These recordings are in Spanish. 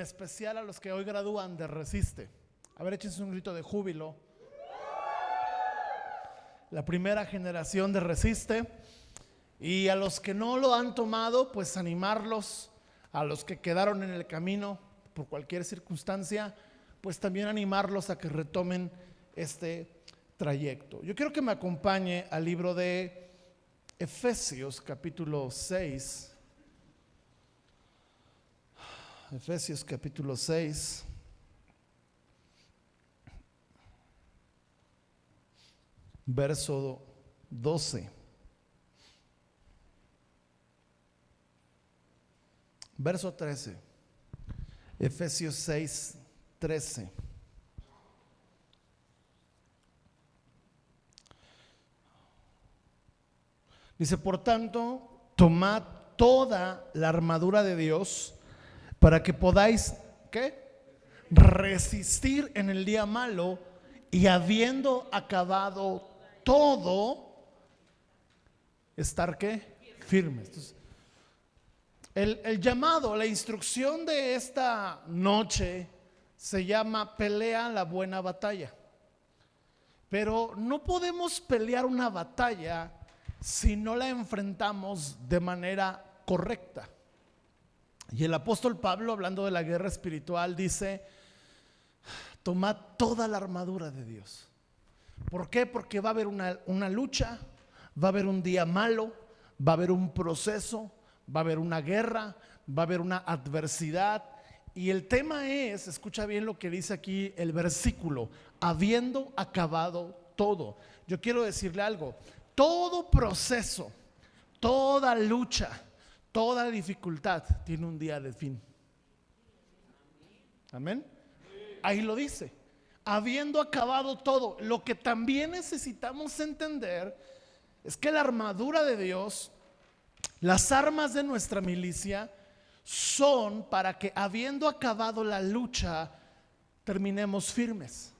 en especial a los que hoy gradúan de Resiste. A ver, échense un grito de júbilo. La primera generación de Resiste. Y a los que no lo han tomado, pues animarlos. A los que quedaron en el camino por cualquier circunstancia, pues también animarlos a que retomen este trayecto. Yo quiero que me acompañe al libro de Efesios capítulo 6. Efesios capítulo 6. Verso 12. Verso 13. Efesios 6, 13. Dice, por tanto, tomad toda la armadura de Dios para que podáis, ¿qué? Resistir en el día malo, y habiendo acabado todo, estar, ¿qué? Firmes. Entonces, el llamado, la instrucción de esta noche se llama pelea la buena batalla. Pero no podemos pelear una batalla si no la enfrentamos de manera correcta. Y el apóstol Pablo, hablando de la guerra espiritual, dice: tomad toda la armadura de Dios. ¿Por qué? Porque va a haber una lucha, va a haber un día malo, va a haber un proceso, va a haber una guerra, va a haber una adversidad. Y el tema es, escucha bien lo que dice aquí el versículo: habiendo acabado todo. Yo quiero decirle algo: todo proceso, toda lucha, toda dificultad tiene un día de fin. Amén. Ahí lo dice, habiendo acabado todo. Lo que también necesitamos entender es que la armadura de Dios, las armas de nuestra milicia, son para que, habiendo acabado la lucha, terminemos firmes.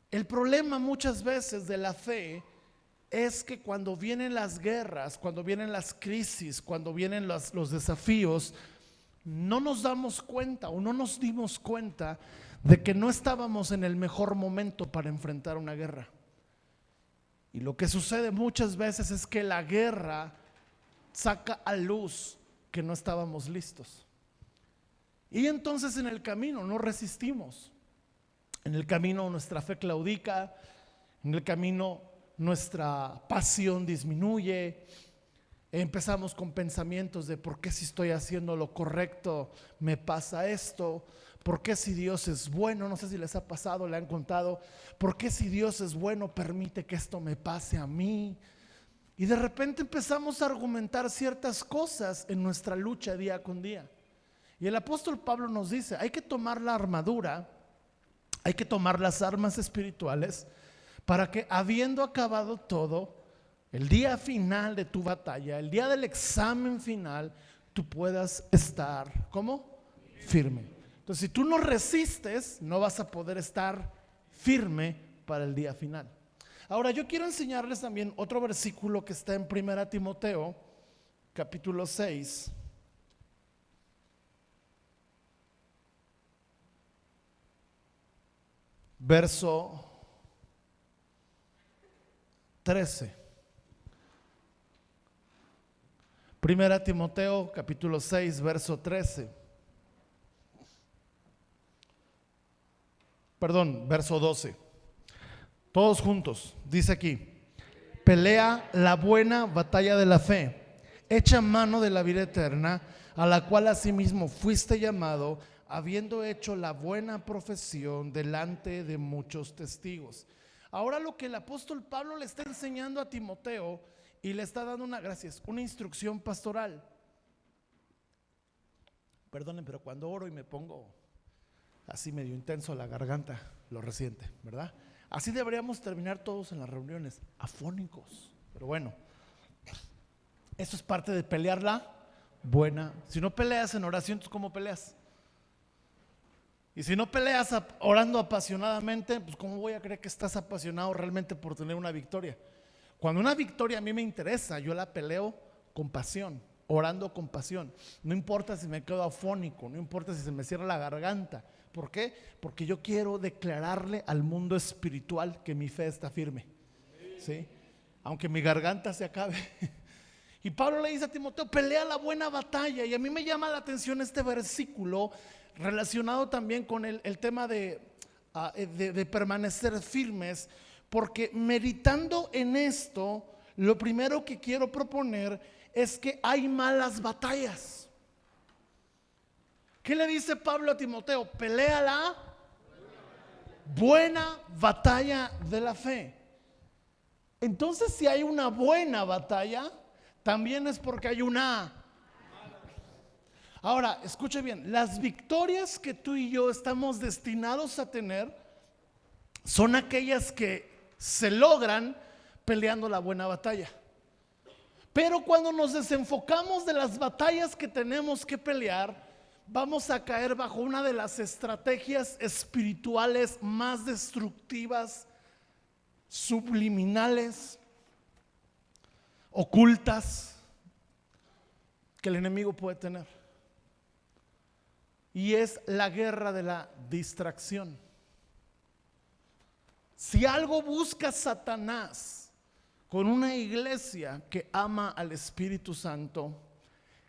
El problema muchas veces de la fe es que cuando vienen las guerras, cuando vienen las crisis, cuando vienen los desafíos, no nos damos cuenta o no nos dimos cuenta de que no estábamos en el mejor momento para enfrentar una guerra. Y lo que sucede muchas veces es que la guerra saca a luz que no estábamos listos. Y entonces en el camino no resistimos. En el camino nuestra fe claudica. En el camino nuestra pasión disminuye. Empezamos con pensamientos de: ¿por qué si estoy haciendo lo correcto me pasa esto? ¿Por qué si Dios es bueno? No sé si les ha pasado, le han contado. ¿Por qué si Dios es bueno permite que esto me pase a mí? Y de repente empezamos a argumentar ciertas cosas en nuestra lucha día con día. Y el apóstol Pablo nos dice: hay que tomar la armadura, hay que tomar las armas espirituales, para que, habiendo acabado todo, el día final de tu batalla, el día del examen final, tú puedas estar, ¿cómo? Firme. Entonces, si tú no resistes, no vas a poder estar firme para el día final. Ahora, yo quiero enseñarles también otro versículo que está en 1 Timoteo, capítulo 6. Verso 13. 1 Timoteo capítulo 6, verso 13. Perdón, verso 12. Todos juntos, dice aquí: pelea la buena batalla de la fe, echa mano de la vida eterna, a la cual asimismo fuiste llamado, habiendo hecho la buena profesión delante de muchos testigos. Ahora lo que el apóstol Pablo le está enseñando a Timoteo, y le está dando una instrucción pastoral. Perdonen, pero cuando oro y me pongo así medio intenso la garganta, lo resiente, ¿verdad? Así deberíamos terminar todos en las reuniones, afónicos. Pero bueno, eso es parte de pelear la buena. Si no peleas en oración, ¿tú cómo peleas? Y si no peleas orando apasionadamente, pues ¿cómo voy a creer que estás apasionado realmente por tener una victoria? Cuando una victoria a mí me interesa, yo la peleo con pasión. orando con pasión. No importa si me quedo afónico, no importa si se me cierra la garganta. ¿Por qué? Porque yo quiero declararle al mundo espiritual que mi fe está firme, ¿sí? Aunque mi garganta se acabe. Y Pablo le dice a Timoteo, pelea la buena batalla. Y a mí me llama la atención este versículo relacionado también con el tema de permanecer firmes, porque meditando en esto, lo primero que quiero proponer es que hay malas batallas. ¿Qué le dice Pablo a Timoteo? Pelea la buena batalla de la fe. Entonces, si hay una buena batalla, también es porque hay una. Ahora, escuche bien, las victorias que tú y yo estamos destinados a tener son aquellas que se logran peleando la buena batalla. Pero cuando nos desenfocamos de las batallas que tenemos que pelear, vamos a caer bajo una de las estrategias espirituales más destructivas, subliminales, ocultas, que el enemigo puede tener. Y es la guerra de la distracción. Si algo busca Satanás con una iglesia que ama al Espíritu Santo,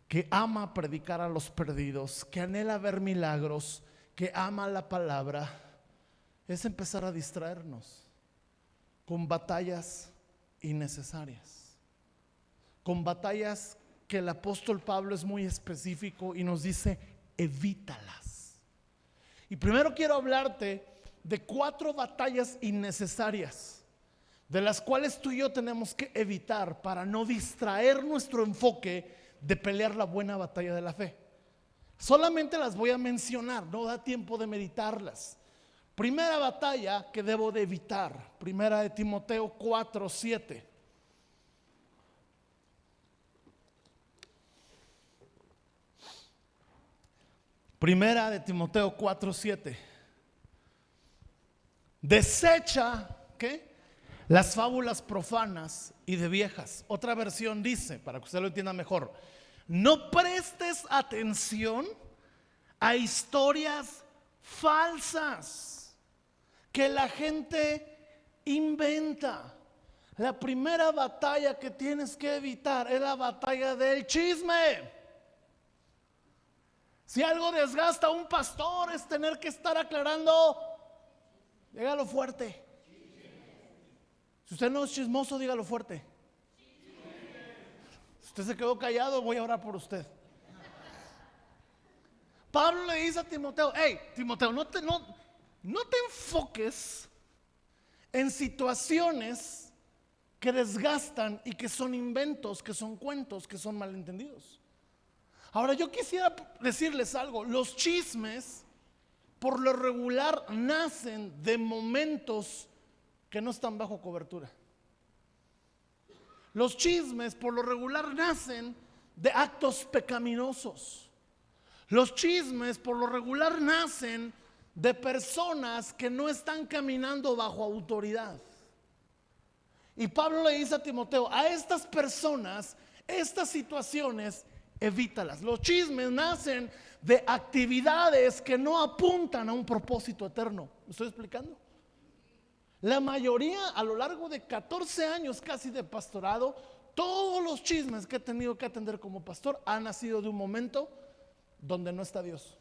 que ama predicar a los perdidos, que anhela ver milagros, que ama la palabra, es empezar a distraernos con batallas innecesarias, con batallas que el apóstol Pablo es muy específico y nos dice: evítalas. Y primero quiero hablarte de 4 batallas innecesarias, de las cuales tú y yo tenemos que evitar para no distraer nuestro enfoque de pelear la buena batalla de la fe. Solamente las voy a mencionar, no da tiempo de meditarlas. Primera batalla que debo de evitar, primera de Timoteo 4:7. Primera de Timoteo 4:7. Desecha, ¿qué? Las fábulas profanas y de viejas. Otra versión dice, para que usted lo entienda mejor: no prestes atención a historias falsas que la gente inventa. La primera batalla que tienes que evitar es la batalla del chisme. Si algo desgasta a un pastor es tener que estar aclarando. Dígalo fuerte. Si usted no es chismoso, dígalo fuerte. Si usted se quedó callado, voy a orar por usted. Pablo le dice a Timoteo: hey, Timoteo, no te enfoques en situaciones que desgastan y que son inventos, que son cuentos, que son malentendidos. Ahora, yo quisiera decirles algo: los chismes por lo regular nacen de momentos que no están bajo cobertura. Los chismes por lo regular nacen de actos pecaminosos. Los chismes por lo regular nacen de personas que no están caminando bajo autoridad. Y Pablo le dice a Timoteo: a estas personas, estas situaciones, evítalas. Los chismes nacen de actividades que no apuntan a un propósito eterno. ¿Me estoy explicando? La mayoría, a lo largo de 14 años casi de pastorado, todos los chismes que he tenido que atender como pastor han nacido de un momento donde no está Dios.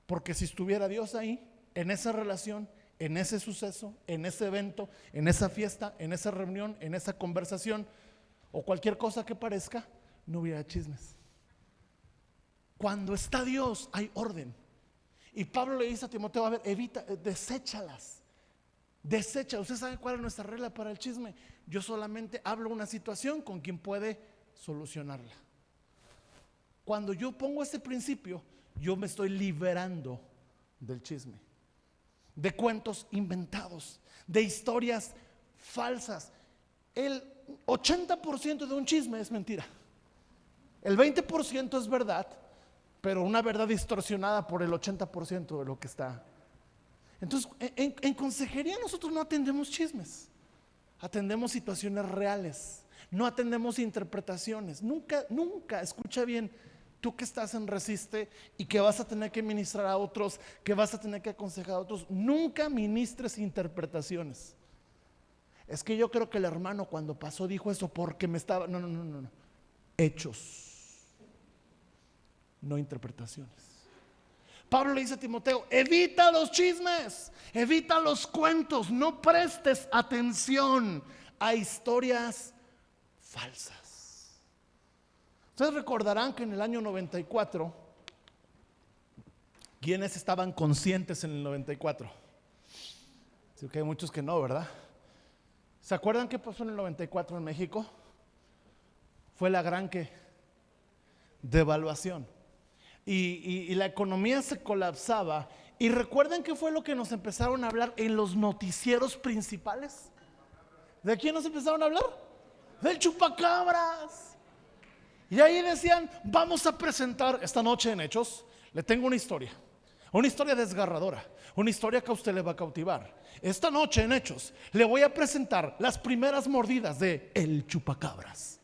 Porque si estuviera Dios ahí, en esa relación, en ese suceso, en ese evento, en esa fiesta, en esa reunión, en esa conversación o cualquier cosa que parezca, no hubiera chismes. Cuando está Dios hay orden. Y Pablo le dice a Timoteo: a ver, evita, deséchalas. Desecha. Usted sabe cuál es nuestra regla para el chisme. Yo solamente hablo una situación con quien puede solucionarla. Cuando yo pongo ese principio, yo me estoy liberando del chisme, de cuentos inventados, de historias falsas. El 80% de un chisme es mentira. El 20% es verdad, pero una verdad distorsionada por el 80% de lo que está. Entonces, en consejería nosotros no atendemos chismes, atendemos situaciones reales. No atendemos interpretaciones. Nunca, nunca, escucha bien, tú que estás en Resiste y que vas a tener que ministrar a otros, que vas a tener que aconsejar a otros, nunca ministres interpretaciones. Es que yo creo que el hermano cuando pasó dijo eso porque me estaba... No, no, no, no, no. Hechos, no interpretaciones. Pablo le dice a Timoteo, evita los chismes, evita los cuentos, no prestes atención a historias falsas. Ustedes recordarán que en el año 94, ¿quiénes estaban conscientes en el 94? Sí, que hay muchos que no, ¿verdad? ¿Se acuerdan qué pasó en el 94 en México? Fue la gran devaluación. Y la economía se colapsaba. Y recuerden qué fue lo que nos empezaron a hablar en los noticieros principales. ¿De quién nos empezaron a hablar? Del chupacabras. Y ahí decían, vamos a presentar esta noche en Hechos, le tengo una historia desgarradora, una historia que a usted le va a cautivar. Esta noche en Hechos le voy a presentar las primeras mordidas de el chupacabras.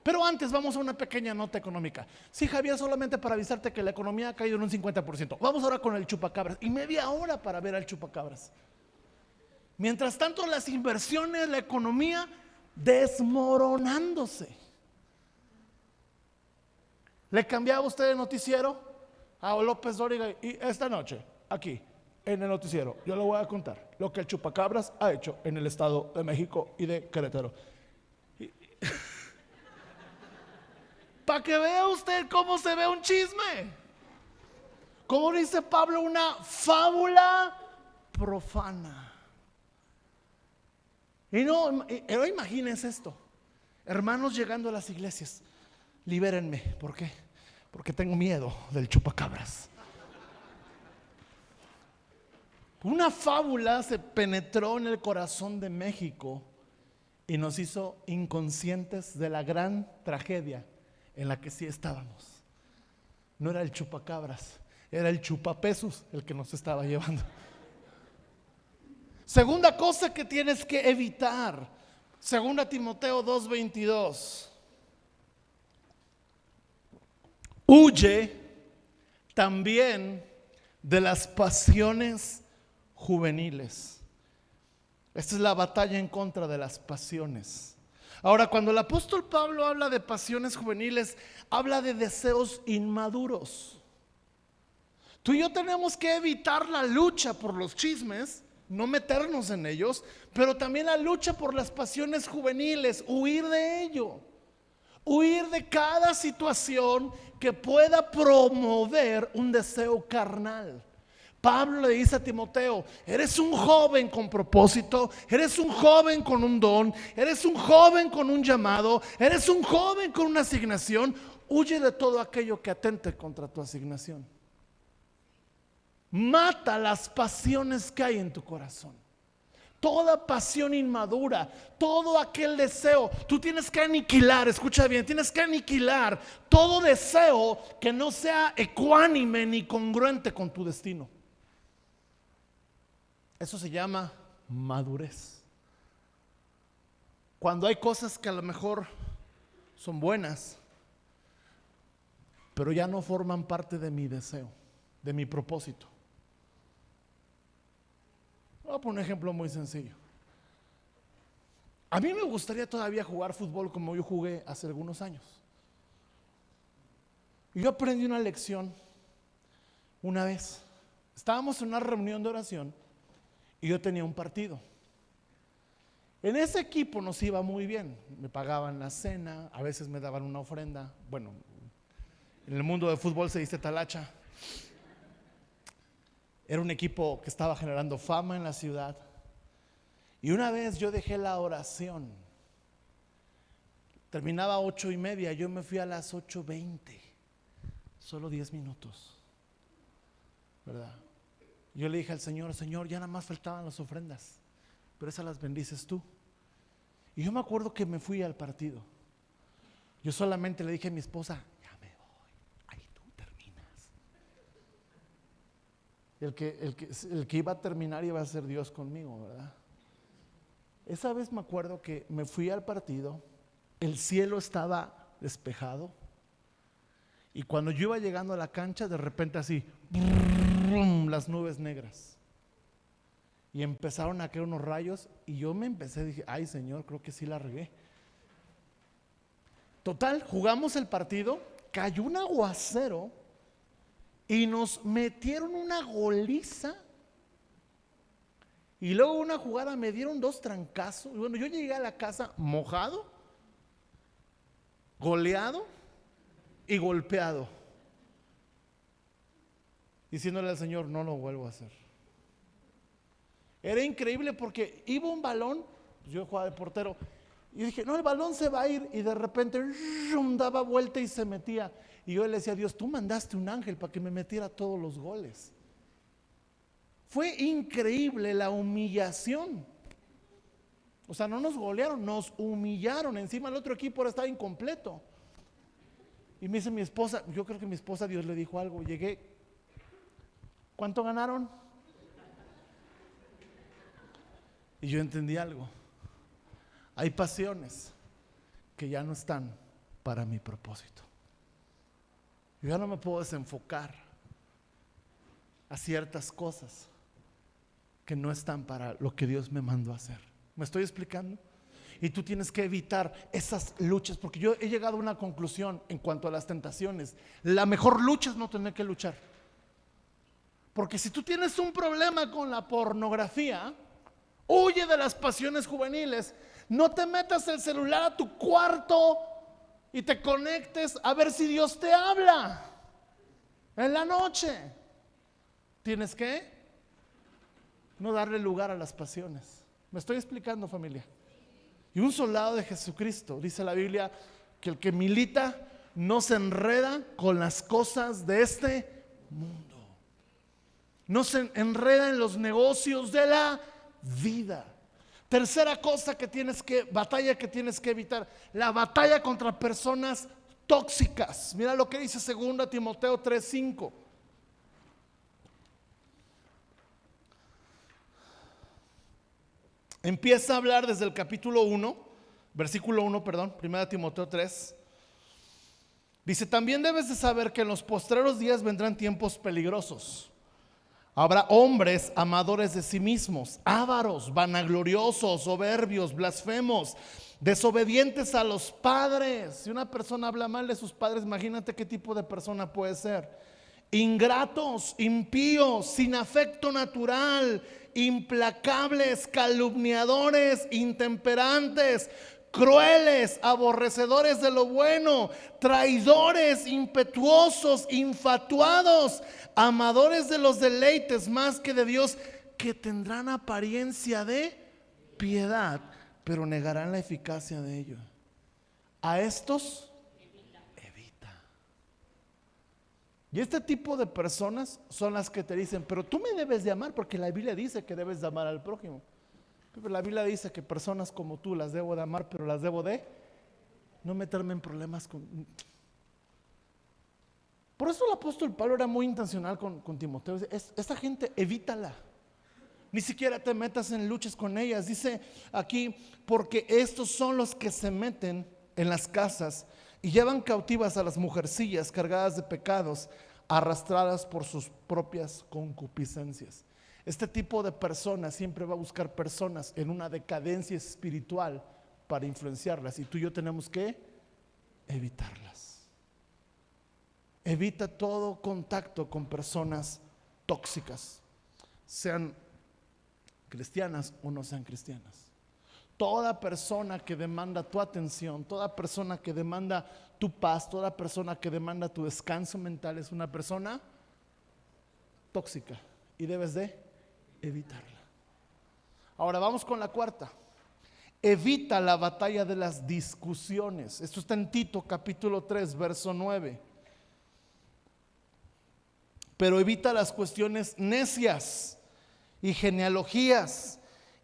Pero antes vamos a una pequeña nota económica. Sí, Javier, solamente para avisarte que la economía ha caído en un 50%. Vamos ahora con el chupacabras. Y media hora para ver al chupacabras. Mientras tanto, las inversiones, la economía desmoronándose. ¿Le cambiaba usted el noticiero a López Dóriga? Y esta noche, aquí, en el noticiero, yo le voy a contar lo que el chupacabras ha hecho en el Estado de México y de Querétaro. Para que vea usted cómo se ve un chisme. Como dice Pablo, una fábula profana. Y no imagínense esto. Hermanos llegando a las iglesias, libérenme. ¿Por qué? Porque tengo miedo del chupacabras. Una fábula se penetró en el corazón de México y nos hizo inconscientes de la gran tragedia en la que sí estábamos. No era el chupacabras, era el chupapesos el que nos estaba llevando. Segunda cosa que tienes que evitar, 2 Timoteo 2:22. Huye también de las pasiones juveniles. Esta es la batalla en contra de las pasiones. Ahora, cuando el apóstol Pablo habla de pasiones juveniles, habla de deseos inmaduros. Tú y yo tenemos que evitar la lucha por los chismes, no meternos en ellos, pero también la lucha por las pasiones juveniles, huir de ello. Huir de cada situación que pueda promover un deseo carnal. Pablo le dice a Timoteo, eres un joven con propósito, eres un joven con un don, eres un joven con un llamado, eres un joven con una asignación. Huye de todo aquello que atente contra tu asignación. Mata las pasiones que hay en tu corazón. Toda pasión inmadura, todo aquel deseo, tú tienes que aniquilar, escucha bien, tienes que aniquilar todo deseo que no sea ecuánime ni congruente con tu destino. Eso se llama madurez. Cuando hay cosas que a lo mejor son buenas, pero ya no forman parte de mi deseo, de mi propósito. Voy a poner un ejemplo muy sencillo. A mí me gustaría todavía jugar fútbol como yo jugué hace algunos años. Y yo aprendí una lección una vez. Estábamos en una reunión de oración y yo tenía un partido. En ese equipo nos iba muy bien. Me pagaban la cena, a veces me daban una ofrenda. Bueno, en el mundo del fútbol se dice talacha. Era un equipo que estaba generando fama en la ciudad. Y una vez yo dejé la oración. Terminaba 8:30, yo me fui a las 8:20. Solo 10 minutos, ¿verdad? Yo le dije al Señor, Señor, ya nada más faltaban las ofrendas, pero esas las bendices tú. Y yo me acuerdo que me fui al partido. Yo solamente le dije a mi esposa, ya me voy, ahí tú terminas. El que iba a terminar iba a ser Dios conmigo, ¿verdad? Esa vez me acuerdo que me fui al partido el cielo estaba despejado. Y cuando yo iba llegando a la cancha, de repente así, brum, las nubes negras. Y empezaron a caer unos rayos y yo me empecé, dije, ay Señor, creo que sí la regué. Total, jugamos el partido, cayó un aguacero y nos metieron una goliza. Y luego una jugada me dieron 2 trancazos. Y bueno, yo llegué a la casa mojado, goleado y golpeado, diciéndole al Señor, no lo vuelvo a hacer. Era increíble porque iba un balón, yo jugaba de portero, y dije, no, el balón se va a ir, y de repente daba vuelta y se metía. Y yo le decía a Dios, tú mandaste un ángel para que me metiera todos los goles. Fue increíble la humillación. O sea, no nos golearon, nos humillaron. Encima el otro equipo ahora estaba incompleto. Y me dice mi esposa, yo creo que mi esposa, Dios le dijo algo. Llegué, ¿cuánto ganaron? Y yo entendí algo. Hay pasiones que ya no están para mi propósito. Yo ya no me puedo desenfocar a ciertas cosas que no están para lo que Dios me mandó a hacer. ¿Me estoy explicando? Y tú tienes que evitar esas luchas, porque yo he llegado a una conclusión en cuanto a las tentaciones. La mejor lucha es no tener que luchar. Porque si tú tienes un problema con la pornografía, huye de las pasiones juveniles. No te metas el celular a tu cuarto y te conectes a ver si Dios te habla en la noche. Tienes que no darle lugar a las pasiones. ¿Me estoy explicando, familia? Y un soldado de Jesucristo, dice la Biblia, que el que milita no se enreda con las cosas de este mundo. No se enreda en los negocios de la vida. Tercera cosa batalla que tienes que evitar, la batalla contra personas tóxicas. Mira lo que dice 2 Timoteo 3:5. Empieza a hablar desde el capítulo 1, versículo 1, perdón, 1 Timoteo 3. Dice, también debes de saber que en los postreros días vendrán tiempos peligrosos. Habrá hombres amadores de sí mismos, ávaros, vanagloriosos, soberbios, blasfemos, desobedientes a los padres. Si una persona habla mal de sus padres, imagínate qué tipo de persona puede ser. Ingratos, impíos, sin afecto natural, implacables, calumniadores, intemperantes, crueles, aborrecedores de lo bueno, traidores, impetuosos, infatuados, amadores de los deleites más que de Dios, que tendrán apariencia de piedad, pero negarán la eficacia de ello. A estos evita. Y este tipo de personas son las que te dicen, pero tú me debes de amar, porque la Biblia dice que debes de amar al prójimo. Pero la Biblia dice que personas como tú las debo de amar, pero las debo de no meterme en problemas con... Por eso el apóstol Pablo era muy intencional con Timoteo. Esta gente, evítala. Ni siquiera te metas en luchas con ellas. Dice aquí, porque estos son los que se meten en las casas y llevan cautivas a las mujercillas cargadas de pecados, arrastradas por sus propias concupiscencias. Este tipo de personas siempre va a buscar personas en una decadencia espiritual para influenciarlas, y tú y yo tenemos que evitarlas. Evita todo contacto con personas tóxicas, sean cristianas o no sean cristianas. Toda persona que demanda tu atención, toda persona que demanda tu paz, toda persona que demanda tu descanso mental es una persona tóxica y debes de evitarla. Ahora vamos con la cuarta. Evita la batalla de las discusiones. Esto está en Tito capítulo 3 verso 9. Pero evita las cuestiones necias y genealogías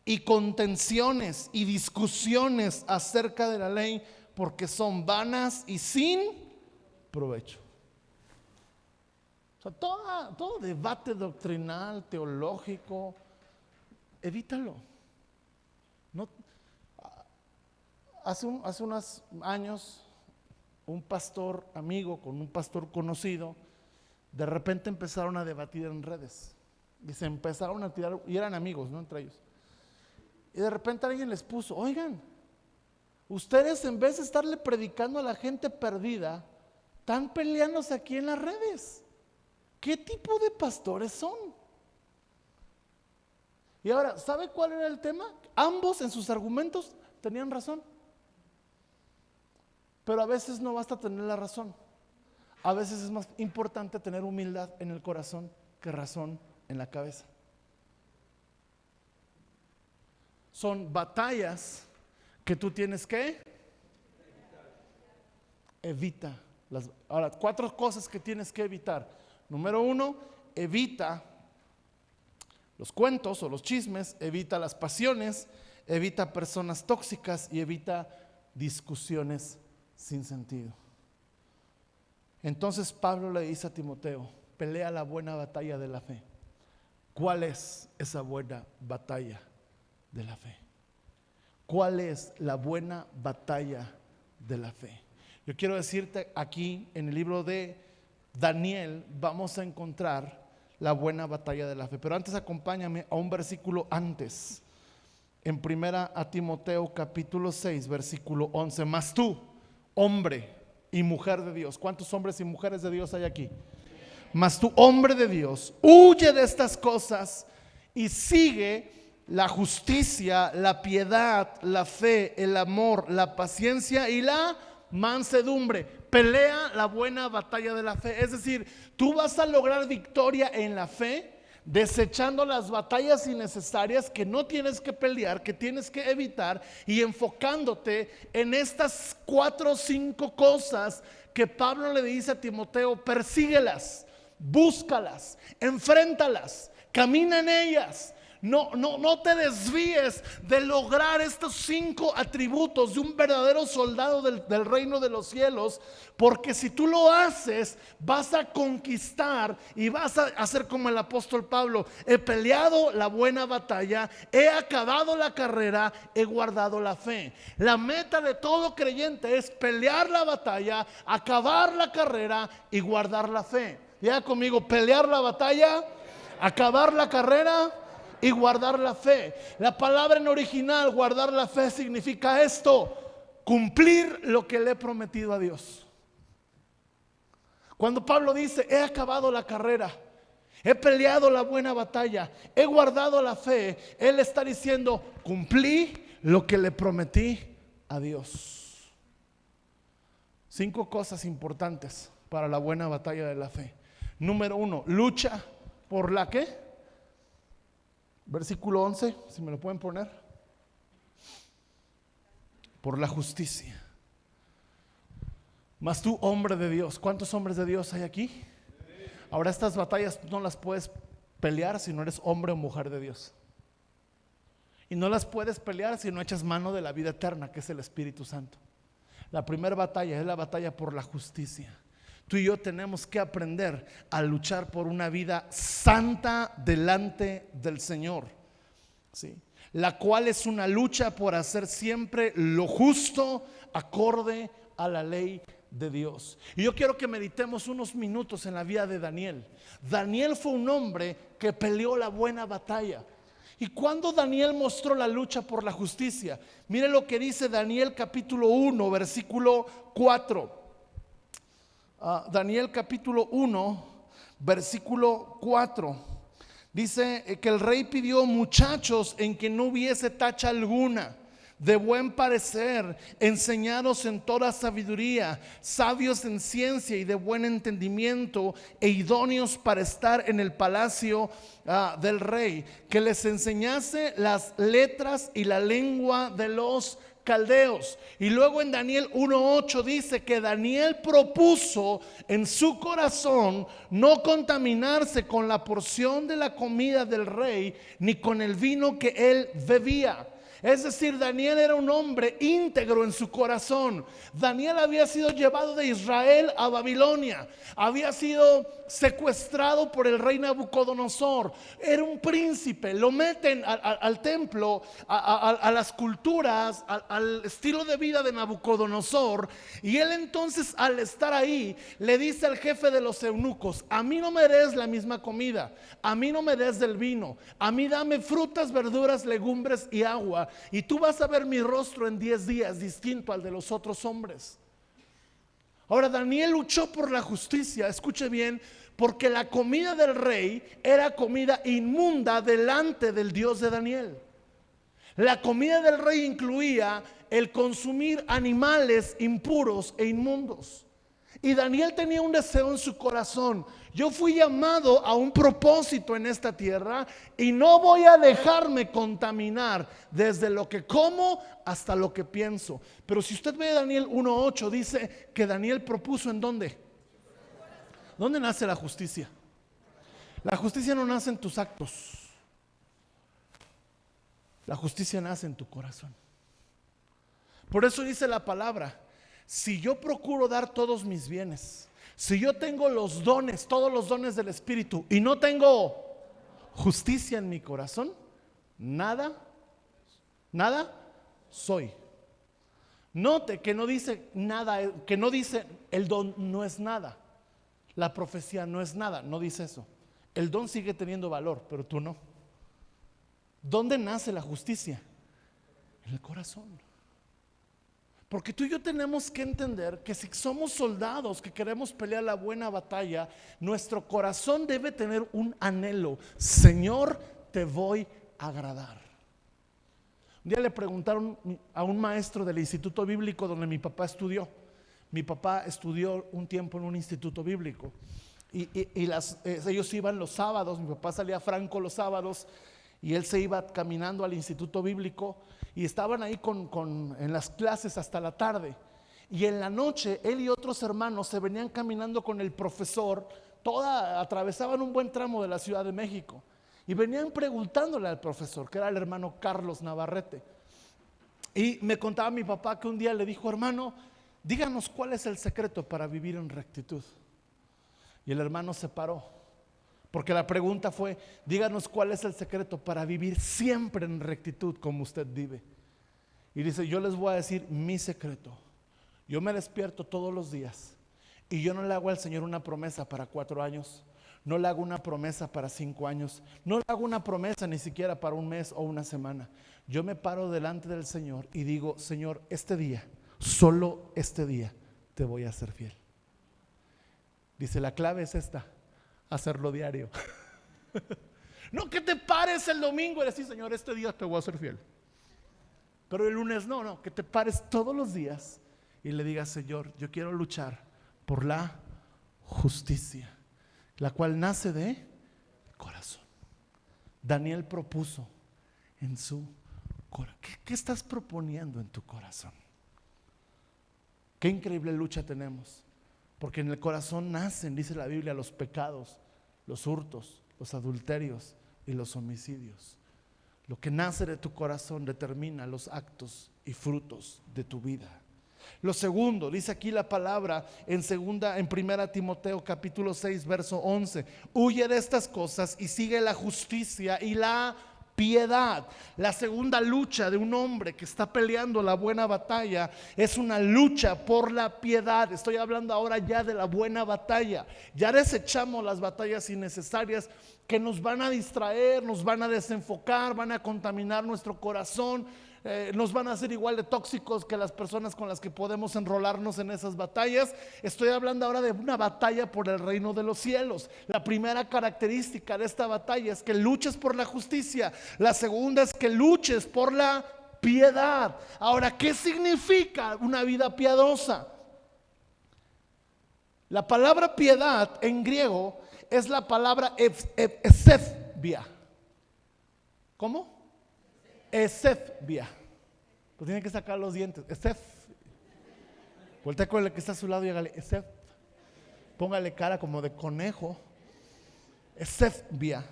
y contenciones y discusiones acerca de la ley, porque son vanas y sin provecho. O sea, todo debate doctrinal, teológico, evítalo. No, Hace unos años, un pastor amigo con un pastor conocido, de repente empezaron a debatir en redes. Y se empezaron a tirar, y eran amigos, ¿no? Entre ellos. Y de repente alguien les puso: oigan, ustedes en vez de estarle predicando a la gente perdida, están peleándose aquí en las redes. ¿Qué tipo de pastores son? Y ahora, ¿sabe cuál era el tema? Ambos en sus argumentos tenían razón. Pero a veces no basta tener la razón. A veces es más importante tener humildad en el corazón que razón en la cabeza. Son batallas que tú tienes que evita. Ahora, 4 cosas que tienes que evitar. Número 1, evita los cuentos o los chismes, evita las pasiones, evita personas tóxicas y evita discusiones sin sentido. Entonces Pablo le dice a Timoteo: pelea la buena batalla de la fe. ¿Cuál es esa buena batalla de la fe? ¿Cuál es la buena batalla de la fe? Yo quiero decirte, aquí en el libro de Daniel vamos a encontrar la buena batalla de la fe. Pero antes acompáñame a un versículo antes, en primera a Timoteo capítulo 6 versículo 11. Mas tú, hombre y mujer de Dios. ¿Cuántos hombres y mujeres de Dios hay aquí? Mas tú, hombre de Dios, huye de estas cosas y sigue la justicia, la piedad, la fe, el amor, la paciencia y la mansedumbre. Pelea la buena batalla de la fe. Es decir, tú vas a lograr victoria en la fe desechando las batallas innecesarias que no tienes que pelear, que tienes que evitar, y enfocándote en estas 4 o 5 cosas que Pablo le dice a Timoteo: persíguelas, búscalas, enfréntalas, camina en ellas. No te desvíes de lograr estos 5 atributos de un verdadero soldado del reino de los cielos, porque si tú lo haces, vas a conquistar y vas a hacer como el apóstol Pablo: he peleado la buena batalla, he acabado la carrera, he guardado la fe. La meta de todo creyente es pelear la batalla, acabar la carrera y guardar la fe. Ya conmigo: pelear la batalla, acabar la carrera y guardar la fe. La palabra en original, guardar la fe, significa esto: cumplir lo que le he prometido a Dios. Cuando Pablo dice: he acabado la carrera, he peleado la buena batalla, he guardado la fe, él está diciendo: cumplí lo que le prometí a Dios. 5 cosas importantes para la buena batalla de la fe. Número 1, lucha por la ¿qué? Versículo 11, si me lo pueden poner. Por la justicia. Mas tú, hombre de Dios. ¿Cuántos hombres de Dios hay aquí? Ahora, estas batallas no las puedes pelear si no eres hombre o mujer de Dios. Y no las puedes pelear si no echas mano de la vida eterna, que es el Espíritu Santo. La primera batalla es la batalla por la justicia. Tú y yo tenemos que aprender a luchar por una vida santa delante del Señor, ¿sí? La cual es una lucha por hacer siempre lo justo acorde a la ley de Dios. Y yo quiero que meditemos unos minutos en la vida de Daniel. Daniel fue un hombre que peleó la buena batalla. Y cuando Daniel mostró la lucha por la justicia, mire lo que dice Daniel capítulo 1 versículo 4. Daniel capítulo 1 versículo 4 dice que el rey pidió muchachos en que no hubiese tacha alguna, de buen parecer, enseñados en toda sabiduría, sabios en ciencia y de buen entendimiento, e idóneos para estar en el palacio del rey, que les enseñase las letras y la lengua de los caldeos. Y luego en Daniel 1:8 dice que Daniel propuso en su corazón no contaminarse con la porción de la comida del rey, ni con el vino que él bebía. Es decir, Daniel era un hombre íntegro en su corazón. Daniel había sido llevado de Israel a Babilonia. Había sido secuestrado por el rey Nabucodonosor. Era un príncipe. Lo meten al templo, a las culturas, al estilo de vida de Nabucodonosor. Y él entonces, al estar ahí, le dice al jefe de los eunucos: a mí no me des la misma comida, a mí no me des del vino, a mí dame frutas, verduras, legumbres y agua, y tú vas a ver mi rostro en 10 días distinto al de los otros hombres. Ahora, Daniel luchó por la justicia, escuche bien, porque la comida del rey era comida inmunda delante del Dios de Daniel. La comida del rey incluía el consumir animales impuros e inmundos. Y Daniel tenía un deseo en su corazón: yo fui llamado a un propósito en esta tierra y no voy a dejarme contaminar desde lo que como hasta lo que pienso. Pero si usted ve Daniel 1:8, dice que Daniel propuso ¿en dónde? ¿Dónde nace la justicia? La justicia no nace en tus actos. La justicia nace en tu corazón. Por eso dice la palabra: si yo procuro dar todos mis bienes, si yo tengo los dones, todos los dones del Espíritu, y no tengo justicia en mi corazón, nada soy. Note que no dice nada, que no dice el don no es nada, la profecía no es nada, no dice eso. El don sigue teniendo valor, pero tú no. ¿Dónde nace la justicia? En el corazón. Porque tú y yo tenemos que entender que si somos soldados que queremos pelear la buena batalla, nuestro corazón debe tener un anhelo: Señor, te voy a agradar. Un día le preguntaron a un maestro del instituto bíblico donde mi papá estudió. Mi papá estudió un tiempo en un instituto bíblico y ellos iban los sábados. Mi papá salía franco los sábados y él se iba caminando al instituto bíblico, y estaban ahí en las clases hasta la tarde, y en la noche él y otros hermanos se venían caminando con el profesor, atravesaban un buen tramo de la Ciudad de México y venían preguntándole al profesor, que era el hermano Carlos Navarrete. Y me contaba mi papá que un día le dijo: hermano, díganos cuál es el secreto para vivir en rectitud. Y el hermano se paró, porque la pregunta fue: díganos cuál es el secreto para vivir siempre en rectitud como usted vive. Y dice: yo les voy a decir mi secreto. Yo me despierto todos los días y yo no le hago al Señor una promesa para 4 años, no le hago una promesa para 5 años, no le hago una promesa ni siquiera para un mes o una semana. Yo me paro delante del Señor y digo: Señor, este día, solo este día te voy a ser fiel. Dice: la clave es esta: hacerlo diario. No que te pares el domingo y decir: Señor, este día te voy a ser fiel, pero el lunes no, que te pares todos los días y le digas: Señor, yo quiero luchar por la justicia, la cual nace de corazón. Daniel propuso en su corazón. ¿Qué estás proponiendo en tu corazón? Qué increíble lucha tenemos, porque en el corazón nacen, dice la Biblia, los pecados, los hurtos, los adulterios y los homicidios. Lo que nace de tu corazón determina los actos y frutos de tu vida. Lo segundo, dice aquí la palabra en 1 Timoteo capítulo 6 verso 11: huye de estas cosas y sigue la justicia y la piedad. La segunda lucha de un hombre que está peleando la buena batalla es una lucha por la piedad. Estoy hablando ahora ya de la buena batalla. Ya desechamos las batallas innecesarias que nos van a distraer, nos van a desenfocar, van a contaminar nuestro corazón, nos van a hacer igual de tóxicos que las personas con las que podemos enrolarnos en esas batallas. Estoy hablando ahora de una batalla por el reino de los cielos. La primera característica de esta batalla es que luches por la justicia. La segunda es que luches por la piedad. Ahora, ¿qué significa una vida piadosa? La palabra piedad en griego es la palabra esefbia. ¿Cómo? Esefbia. Pues tiene que sacar los dientes. Esef. Voltea con el que está a su lado y hágale esef. Póngale cara como de conejo. Esefbia.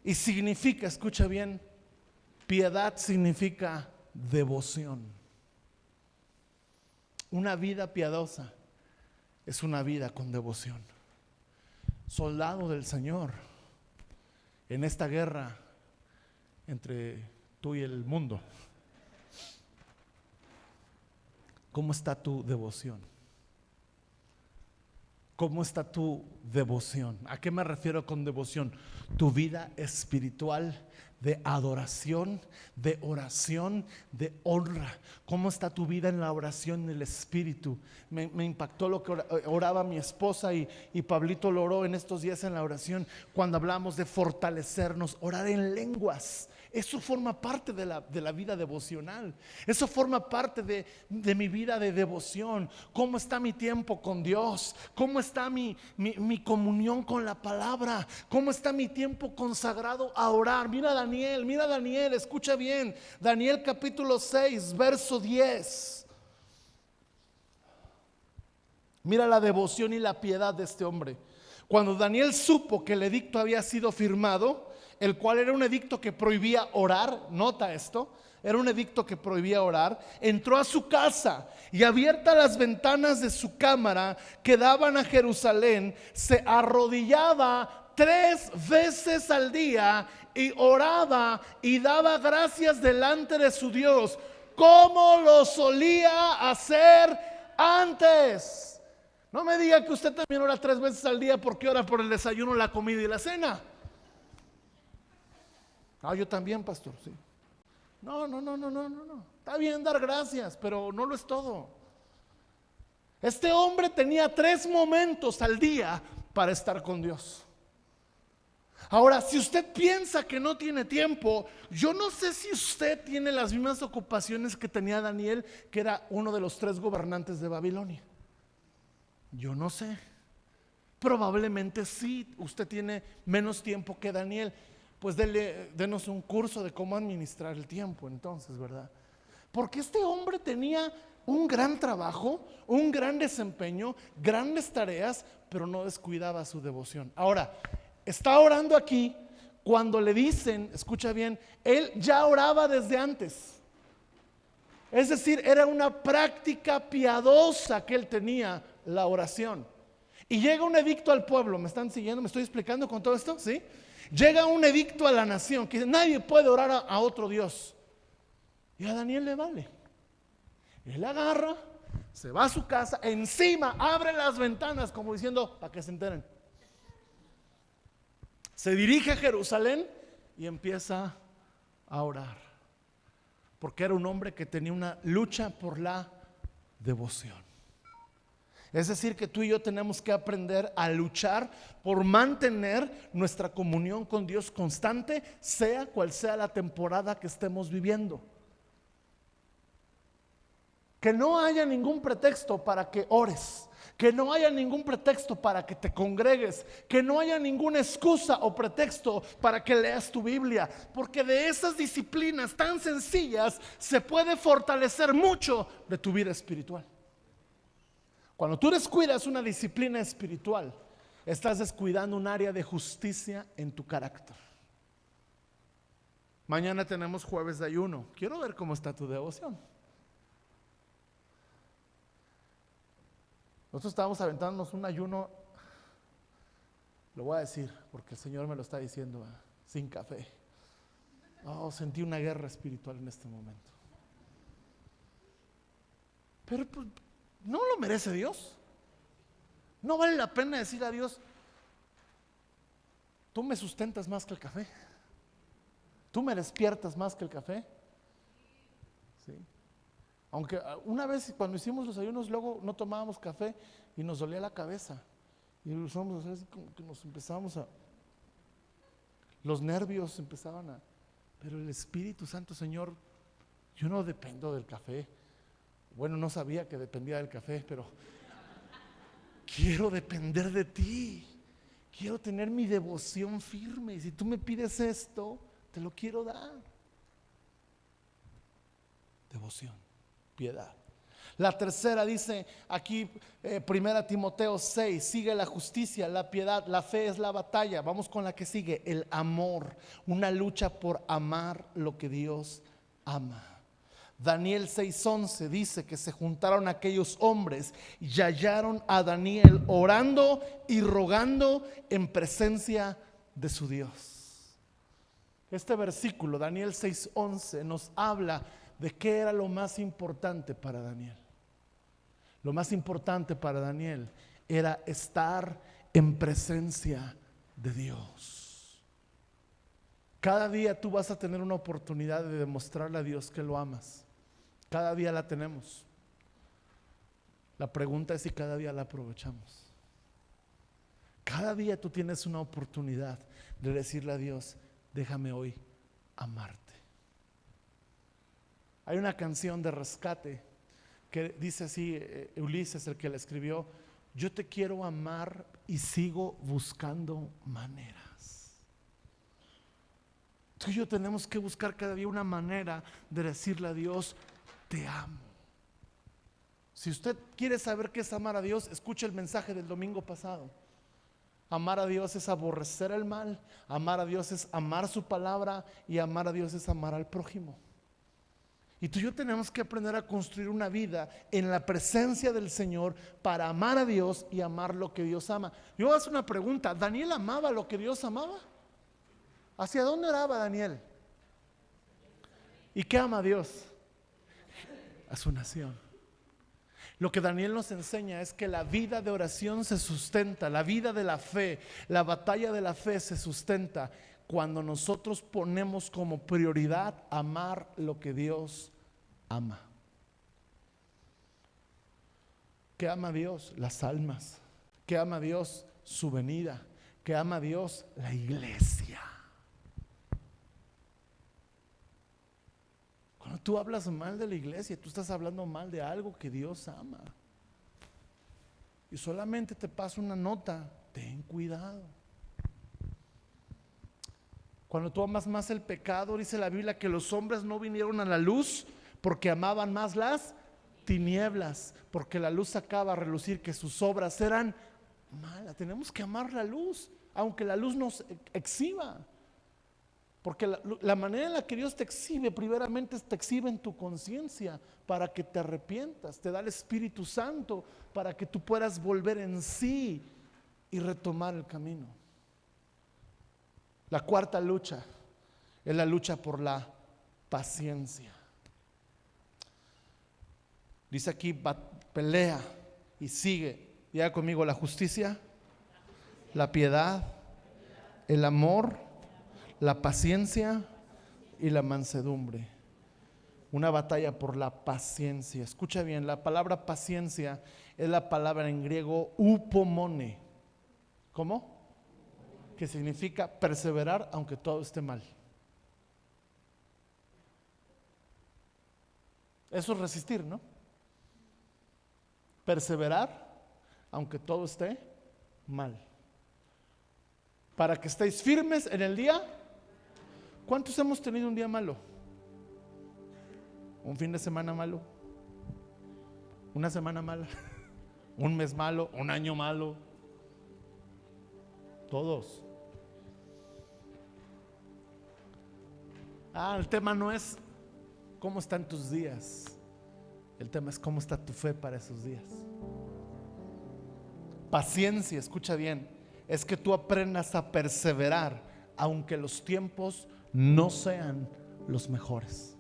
Y significa, escucha bien, Piedad significa devoción. Una vida piadosa es una vida con devoción. Soldado del Señor, en esta guerra entre tú y el mundo, ¿cómo está tu devoción? ¿Cómo está tu devoción? ¿A qué me refiero con devoción? Tu vida espiritual de adoración, de oración, de honra. ¿Cómo está tu vida en la oración del Espíritu? Me impactó lo que oraba mi esposa y Pablito lo oró en estos días en la oración, cuando hablamos de fortalecernos, orar en lenguas. Eso forma parte de la vida devocional. Eso forma parte de mi vida de devoción. ¿Cómo está mi tiempo con Dios? ¿Cómo está mi comunión con la palabra? ¿Cómo está mi tiempo consagrado a orar? Mira Daniel, escucha bien. Daniel capítulo 6, verso 10. Mira la devoción y la piedad de este hombre. Cuando Daniel supo que el edicto había sido firmado, el cual era un edicto que prohibía orar, nota esto, era un edicto que prohibía orar, entró a su casa y, abiertas las ventanas de su cámara que daban a Jerusalén, se arrodillaba 3 veces al día y oraba y daba gracias delante de su Dios, como lo solía hacer antes. No me diga que usted también ora 3 veces al día, porque ora por el desayuno, la comida y la cena. Yo también, pastor, sí. No. Está bien dar gracias, pero no lo es todo. Este hombre tenía 3 momentos al día para estar con Dios. Ahora, si usted piensa que no tiene tiempo, yo no sé si usted tiene las mismas ocupaciones que tenía Daniel, que era uno de los 3 gobernantes de Babilonia. Yo no sé. Probablemente sí, usted tiene menos tiempo que Daniel. Pues denos un curso de cómo administrar el tiempo entonces, ¿verdad? Porque este hombre tenía un gran trabajo, un gran desempeño, grandes tareas, pero no descuidaba su devoción. Ahora, está orando aquí cuando le dicen, escucha bien, él ya oraba desde antes. Es decir, era una práctica piadosa que él tenía, la oración. Y llega un edicto al pueblo. ¿Me están siguiendo? ¿Me estoy explicando con todo esto? ¿Sí? Llega un edicto a la nación que dice: nadie puede orar a otro Dios. Y a Daniel le vale. Él agarra, se va a su casa, encima abre las ventanas como diciendo: para que se enteren. Se dirige a Jerusalén y empieza a orar, porque era un hombre que tenía una lucha por la devoción. Es decir, que tú y yo tenemos que aprender a luchar por mantener nuestra comunión con Dios constante, sea cual sea la temporada que estemos viviendo. Que no haya ningún pretexto para que ores, que no haya ningún pretexto para que te congregues, que no haya ninguna excusa o pretexto para que leas tu Biblia, porque de esas disciplinas tan sencillas se puede fortalecer mucho de tu vida espiritual. Cuando tú descuidas una disciplina espiritual, estás descuidando un área de justicia en tu carácter. Mañana tenemos jueves de ayuno. Quiero ver cómo está tu devoción. Nosotros estábamos aventándonos un ayuno, lo voy a decir porque el Señor me lo está diciendo, sin café. Sentí una guerra espiritual en este momento. Pero pues, ¿no lo merece Dios? ¿No vale la pena decir a Dios: tú me sustentas más que el café? ¿Tú me despiertas más que el café? ¿Sí? Aunque una vez cuando hicimos los ayunos, luego no tomábamos café y nos dolía la cabeza. Y los hombros así como que nos empezábamos los nervios empezaban a... Pero el Espíritu Santo: Señor, yo no dependo del café. Bueno, no sabía que dependía del café, pero quiero depender de ti. Quiero tener mi devoción firme. Y si tú me pides esto, te lo quiero dar. Devoción, piedad. La tercera dice aquí, 1 Timoteo 6, sigue la justicia, la piedad, la fe es la batalla. Vamos con la que sigue, el amor, una lucha por amar lo que Dios ama. Daniel 6:11 dice que se juntaron aquellos hombres y hallaron a Daniel orando y rogando en presencia de su Dios. Este versículo, Daniel 6:11, nos habla de qué era lo más importante para Daniel. Lo más importante para Daniel era estar en presencia de Dios. Cada día tú vas a tener una oportunidad de demostrarle a Dios que lo amas. Cada día la tenemos. La pregunta es si cada día la aprovechamos. Cada día tú tienes una oportunidad de decirle a Dios, déjame hoy amarte. Hay una canción de rescate que dice así, Ulises, el que la escribió: yo te quiero amar y sigo buscando maneras. Tú y yo tenemos que buscar cada día una manera de decirle a Dios, te amo. Si usted quiere saber qué es amar a Dios, escuche el mensaje del domingo pasado. Amar a Dios es aborrecer el mal, amar a Dios es amar su palabra, y amar a Dios es amar al prójimo. Y tú y yo tenemos que aprender a construir una vida en la presencia del Señor para amar a Dios y amar lo que Dios ama. Yo voy a hacer una pregunta: ¿Daniel amaba lo que Dios amaba? ¿Hacia dónde oraba Daniel? ¿Y qué ama Dios? A su nación. Lo que Daniel nos enseña es que la vida de oración se sustenta, la vida de la fe, la batalla de la fe se sustenta cuando nosotros ponemos como prioridad amar lo que Dios ama. ¿Qué ama Dios? Las almas. ¿Qué ama Dios? Su venida. ¿Qué ama Dios? La iglesia. Cuando tú hablas mal de la iglesia, tú estás hablando mal de algo que Dios ama. Y solamente te pasa una nota: ten cuidado. Cuando tú amas más el pecado, dice la Biblia que los hombres no vinieron a la luz porque amaban más las tinieblas, porque la luz sacaba a relucir que sus obras eran malas. Tenemos que amar la luz, aunque la luz nos exhiba. Porque la manera en la que Dios te exhibe, primeramente te exhibe en tu conciencia para que te arrepientas. Te da el Espíritu Santo para que tú puedas volver en sí y retomar el camino. La cuarta lucha es la lucha por la paciencia. Dice aquí, pelea y sigue. Diga conmigo: la justicia, la piedad, el amor, la paciencia y la mansedumbre. Una batalla por la paciencia. Escucha bien, la palabra paciencia es la palabra en griego upomone. ¿Cómo? Que significa perseverar aunque todo esté mal. Eso es resistir, ¿no? Perseverar aunque todo esté mal. Para que estéis firmes en el día. ¿Cuántos hemos tenido un día malo? ¿Un fin de semana malo? ¿Una semana mala? ¿Un mes malo? ¿Un año malo? Todos. El tema no es cómo están tus días. El tema es cómo está tu fe para esos días. Paciencia, escucha bien, es que tú aprendas a perseverar aunque los tiempos no sean los mejores.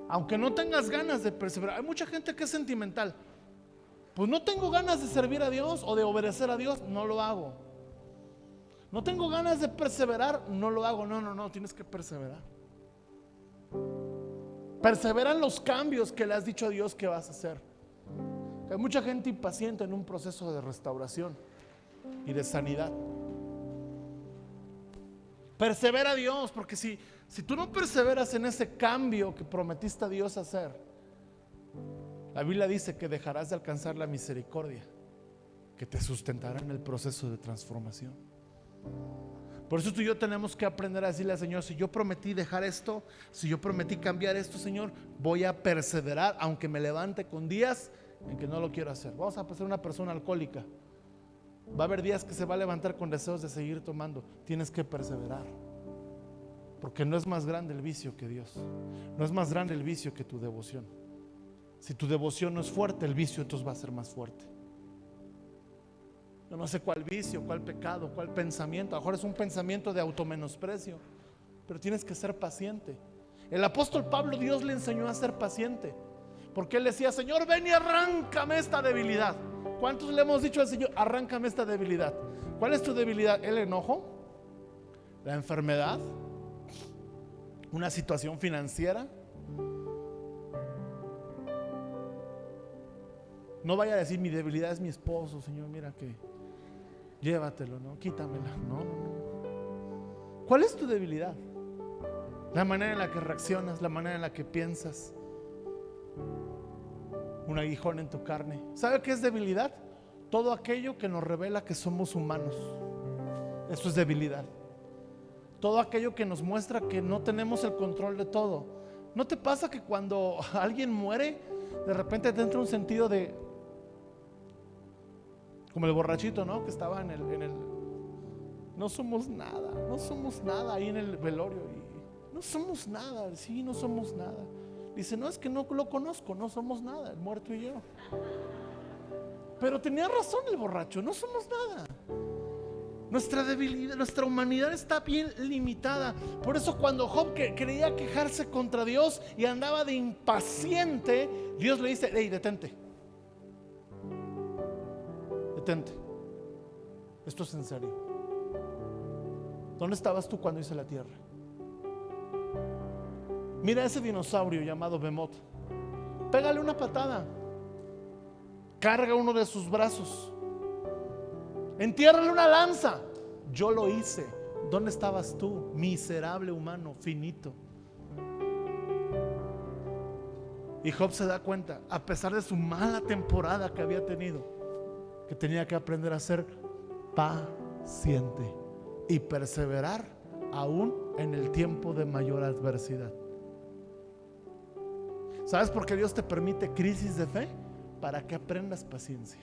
Aunque no tengas ganas de perseverar. Hay mucha gente que es sentimental. Pues no tengo ganas de servir a Dios o de obedecer a Dios, no lo hago. No tengo ganas de perseverar, no lo hago. No, tienes que perseverar. Persevera en los cambios que le has dicho a Dios que vas a hacer. Hay mucha gente impaciente en un proceso de restauración y de sanidad. Persevera a Dios, porque si tú no perseveras en ese cambio que prometiste a Dios hacer, la Biblia dice que dejarás de alcanzar la misericordia que te sustentará en el proceso de transformación. Por eso tú y yo tenemos que aprender a decirle al Señor: si yo prometí dejar esto, si yo prometí cambiar esto, Señor, voy a perseverar, aunque me levante con días en que no lo quiero hacer. Vamos a pasar una persona alcohólica. Va a haber días que se va a levantar con deseos de seguir tomando. Tienes que perseverar, porque no es más grande el vicio que Dios. No es más grande el vicio que tu devoción. Si tu devoción no es fuerte, el vicio entonces va a ser más fuerte. Yo no sé cuál vicio, cuál pecado, cuál pensamiento. A lo mejor es un pensamiento de automenosprecio, pero tienes que ser paciente. El apóstol Pablo, Dios le enseñó a ser paciente, porque él decía: Señor, ven y arráncame esta debilidad. ¿Cuántos le hemos dicho al Señor: arráncame esta debilidad? ¿Cuál es tu debilidad? ¿El enojo? ¿La enfermedad? ¿Una situación financiera? No vaya a decir: mi debilidad es mi esposo, Señor, mira que llévatelo, no, quítamela. No. ¿Cuál es tu debilidad? La manera en la que reaccionas, la manera en la que piensas. Un aguijón en tu carne. ¿Sabe qué es debilidad? Todo aquello que nos revela que somos humanos. Eso es debilidad. Todo aquello que nos muestra que no tenemos el control de todo. ¿No te pasa que cuando alguien muere, de repente te entra un sentido de, como el borrachito, ¿no? Que estaba en el no somos nada ahí en el velorio, y no somos nada, sí, no somos nada. Dice: no, es que no lo conozco, no somos nada, el muerto y yo. Pero tenía razón el borracho, no somos nada. Nuestra debilidad, nuestra humanidad está bien limitada. Por eso cuando Job quería quejarse contra Dios y andaba de impaciente, Dios le dice: hey, detente. Detente. Esto es en serio. ¿Dónde estabas tú cuando hice la tierra? Mira ese dinosaurio llamado Behemoth. Pégale una patada. Carga uno de sus brazos. Entiérrale una lanza. Yo lo hice. ¿Dónde estabas tú, miserable humano, finito? Y Job se da cuenta, a pesar de su mala temporada que había tenido, que tenía que aprender a ser paciente y perseverar aún en el tiempo de mayor adversidad. ¿Sabes por qué Dios te permite crisis de fe? Para que aprendas paciencia.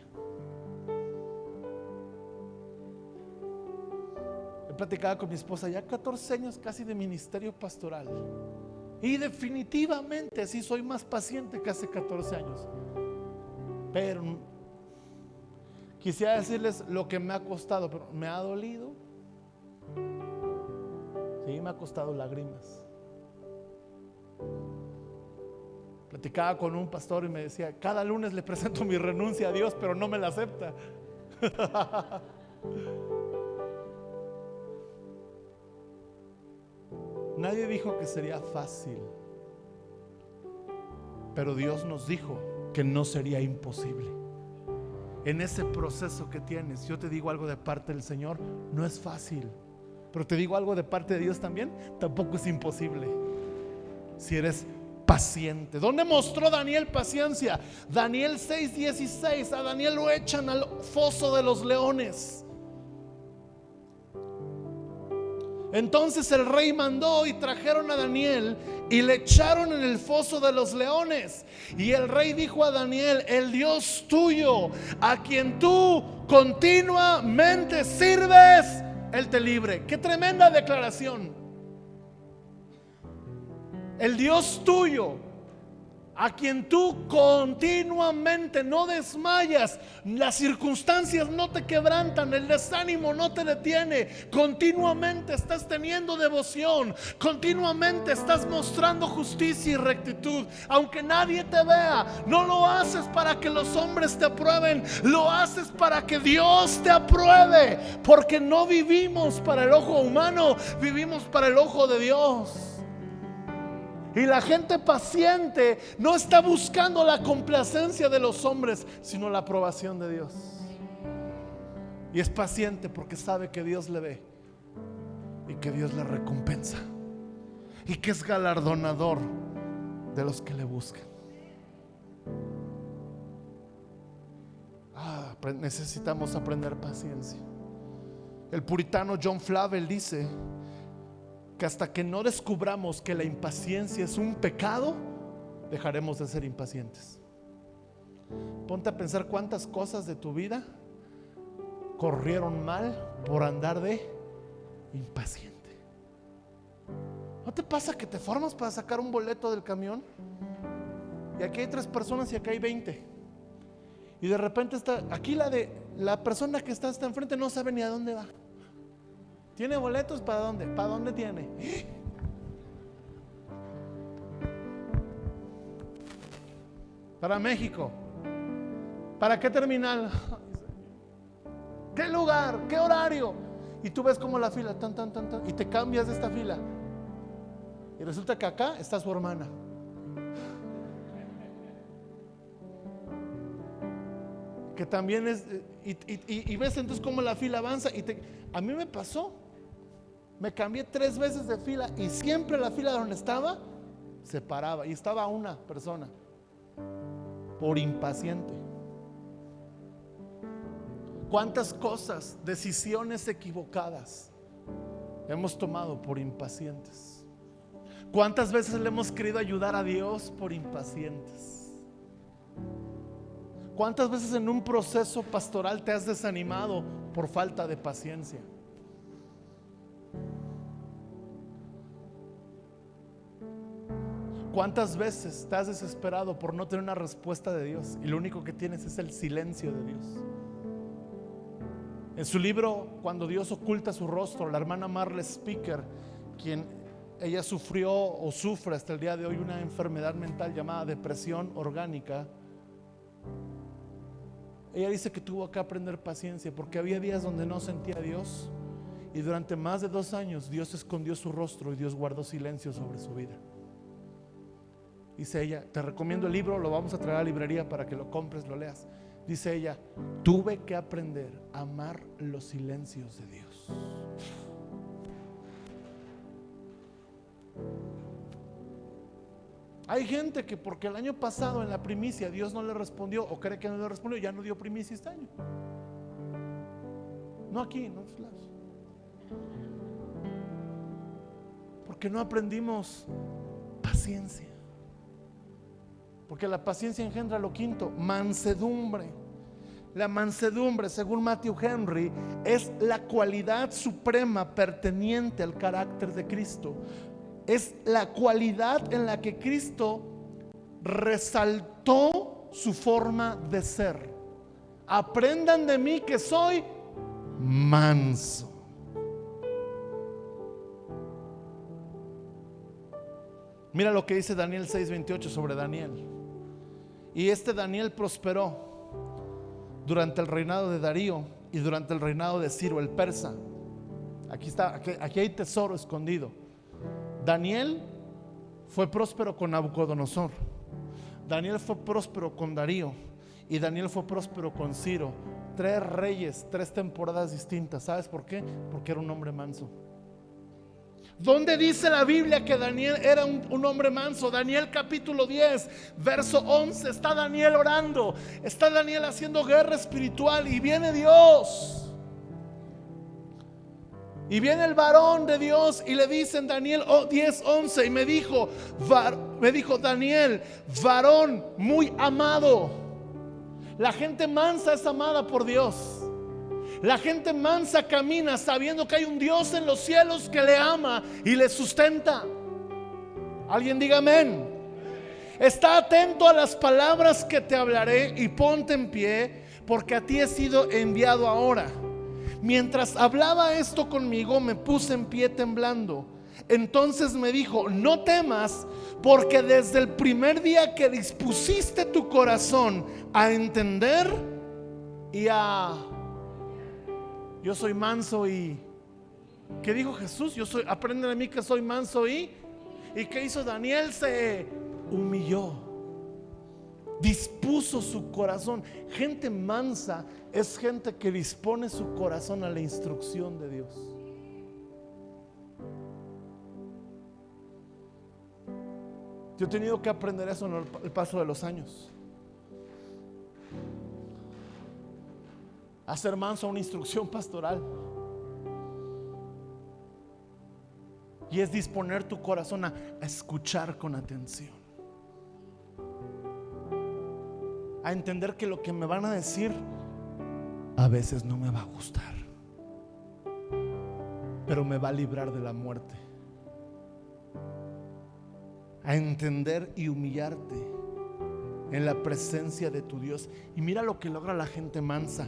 He platicado con mi esposa ya 14 años casi de ministerio pastoral, y definitivamente sí soy más paciente que hace 14 años. Pero quisiera decirles lo que me ha costado, pero me ha dolido. Sí, me ha costado lágrimas. Platicaba con un pastor y me decía: cada lunes le presento mi renuncia a Dios, pero no me la acepta. Nadie dijo que sería fácil, pero Dios nos dijo que no sería imposible. En ese proceso que tienes, yo te digo algo de parte del Señor: no es fácil, pero te digo algo de parte de Dios también: tampoco es imposible si eres paciente. ¿Dónde mostró Daniel paciencia? Daniel 6:16. A Daniel lo echan al foso de los leones. Entonces el rey mandó y trajeron a Daniel y le echaron en el foso de los leones. Y el rey dijo a Daniel: el Dios tuyo, a quien tú continuamente sirves, Él te libre. Qué tremenda declaración. El Dios tuyo, a quien tú continuamente no desmayas, las circunstancias no te quebrantan, el desánimo no te detiene, continuamente estás teniendo devoción, continuamente estás mostrando justicia y rectitud, aunque nadie te vea. No lo haces para que los hombres te aprueben, lo haces para que Dios te apruebe, porque no vivimos para el ojo humano, vivimos para el ojo de Dios. Y la gente paciente no está buscando la complacencia de los hombres, sino la aprobación de Dios. Y es paciente porque sabe que Dios le ve y que Dios le recompensa y que es galardonador de los que le buscan. Necesitamos aprender paciencia. El puritano John Flavel dice que hasta que no descubramos que la impaciencia es un pecado, dejaremos de ser impacientes. Ponte a pensar cuántas cosas de tu vida corrieron mal por andar de impaciente. ¿No te pasa que te formas para sacar un boleto del camión y aquí hay 3 personas y aquí hay 20? Y de repente está aquí la persona que está enfrente no sabe ni a dónde va. ¿Tiene boletos para dónde? ¿Para dónde tiene? Para México. ¿Para qué terminal? ¿Qué lugar? ¿Qué horario? Y tú ves como la fila, tan, tan, tan, tan, y te cambias de esta fila. Y resulta que acá está su hermana. Que también es, y ves entonces cómo la fila avanza. A mí me pasó. Me cambié 3 veces de fila y siempre la fila donde estaba se paraba y estaba una persona. Por impaciente. ¿Cuántas cosas, decisiones equivocadas hemos tomado por impacientes? ¿Cuántas veces le hemos querido ayudar a Dios por impacientes? ¿Cuántas veces en un proceso pastoral te has desanimado por falta de paciencia? ¿Cuántas veces te has desesperado por no tener una respuesta de Dios y lo único que tienes es el silencio de Dios? En su libro Cuando Dios oculta su rostro, la hermana Marla Speaker, ella sufrió o sufre hasta el día de hoy una enfermedad mental llamada depresión orgánica. Ella dice que tuvo que aprender paciencia porque había días donde no sentía a Dios y durante más de 2 años Dios escondió su rostro y Dios guardó silencio sobre su vida. Dice ella, te recomiendo el libro, lo vamos a traer a la librería para que lo compres, lo leas. Dice ella, tuve que aprender a amar los silencios de Dios. Hay gente que porque el año pasado en la primicia Dios no le respondió o cree que no le respondió, ya no dio primicia este año. No aquí, en otros lados. Porque no aprendimos paciencia. Porque la paciencia engendra lo quinto, mansedumbre. La mansedumbre, según Matthew Henry, es la cualidad suprema perteneciente al carácter de Cristo. Es la cualidad en la que Cristo resaltó su forma de ser. Aprendan de mí que soy manso. Mira lo que dice Daniel 6:28 sobre Daniel. Y Daniel prosperó durante el reinado de Darío y durante el reinado de Ciro el persa. Aquí hay tesoro escondido. Daniel fue próspero con Nabucodonosor. Daniel fue próspero con Darío. Y Daniel fue próspero con Ciro. 3 reyes, 3 temporadas distintas. ¿Sabes por qué? Porque era un hombre manso. ¿Dónde dice la Biblia que Daniel era un hombre manso? Daniel capítulo 10, verso 11. Está Daniel orando. Está Daniel haciendo guerra espiritual. Y viene Dios. Y viene el varón de Dios y le dice en Daniel 10:11. Y me dijo Daniel, varón muy amado. La gente mansa es amada por Dios. La gente mansa camina sabiendo que hay un Dios en los cielos que le ama y le sustenta. Alguien diga amén. Está atento a las palabras que te hablaré y ponte en pie, porque a ti he sido enviado ahora. Mientras hablaba esto conmigo, me puse en pie temblando. Entonces me dijo, no temas, porque desde el primer día que dispusiste tu corazón a entender y yo soy manso y ¿qué dijo Jesús? Aprende de mí que soy manso ¿y qué hizo Daniel? Se humilló, dispuso su corazón. Gente mansa es gente que dispone su corazón a la instrucción de Dios. Yo he tenido que aprender eso en el paso de los años. A ser manso a una instrucción pastoral. Y es disponer tu corazón a escuchar con atención, a entender que lo que me van a decir a veces no me va a gustar, pero me va a librar de la muerte. A entender y humillarte en la presencia de tu Dios. Y mira lo que logra la gente mansa: